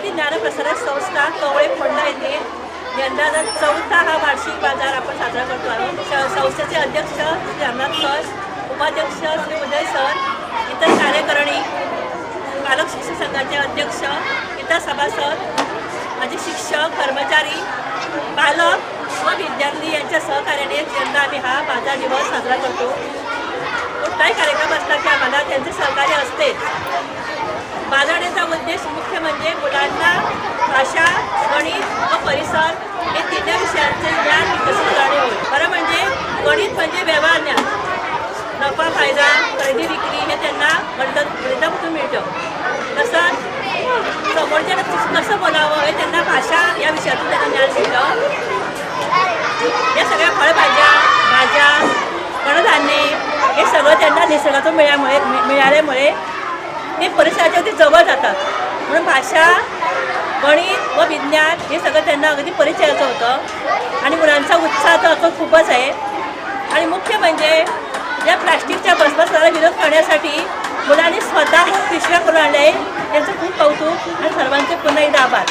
मराठी ज्ञानप्रसारक संस्था कवळे फोंडा येथे यंदाचा 4था हा वार्षिक बाजार आपण साजरा करतो आहोत। संस्थेचे अध्यक्ष श्री रामनाथ सर, उपाध्यक्ष श्री उदय सर, इतर कार्यकारिणी, पालक शिक्षक संघाचे अध्यक्ष, इतर सभासद, माझे शिक्षक, कर्मचारी, पालक व विद्यार्थी यांच्या सहकार्याने यंदा आम्ही हा बाजार दिवस साजरा करतो। कुठलाही कार्यक्रम असला की आम्हाला त्यांचे सहकार्य असतेच। बाजाराचा उद्देश मुख्य म्हणजे मुलांना भाषा, गणित व परिसर हे तिन्ही विषयांचे ज्ञान विकसित करणे होय। खरं म्हणजे गणित म्हणजे व्यवहार ज्ञान, नफा फायदा, खरेदी विक्री हे त्यांना गणितामधून मिळतं। तसंच समोरच्याला कसं बोलावं हे त्यांना भाषा या विषयातून त्यांना ज्ञान मिळतं। या सगळ्या फळभाज्या, भाज्या, कडधान्ये हे सगळं त्यांना निसर्गातून मिळाल्यामुळे ते परिसराच्या अगदी जवळ जातात। म्हणून भाषा, गणित व विज्ञान हे सगळं त्यांना अगदी परिचयाचं होतं आणि मुलांचा उत्साह तर असं खूपच आहे। आणि मुख्य म्हणजे या प्लास्टिकच्या बसबसाला विरोध करण्यासाठी मुलांनी स्वतः पिशव्या करून आणले, त्यांचं खूप कौतुक आणि सर्वांचे पुन्हा एकदा आभार।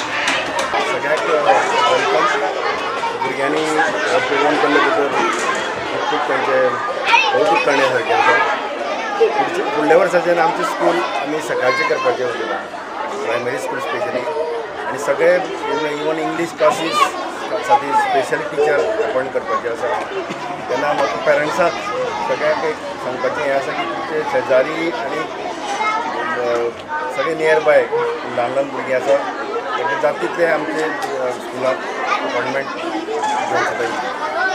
भुरग्यांनी प्रोग्राम केल्ले खूप त्यांचे कौतुक करण्यासारखे आसा। फुडल्या वर्साच्यान आमचे स्कूल आमी सकाळचे करपाचे उरलेला, प्रायमरी स्कूल स्पेशली, आणि सगळे इवन इंग्लीश क्लासीस साठी स्पेशल टिचर अपॉइंट करपाचे आसा। तेन्ना म्हाका पेरंट्सांक सगळ्यांक एक सांगपाचें हें आसा की तुमचे शेजारी आनी सगळे नियर बाय ल्हान ल्हान भुरगीं आसा तांचे जाता तितले आमचे स्कुलांत अपॉइंटमेंट घेवचे पाहिजे।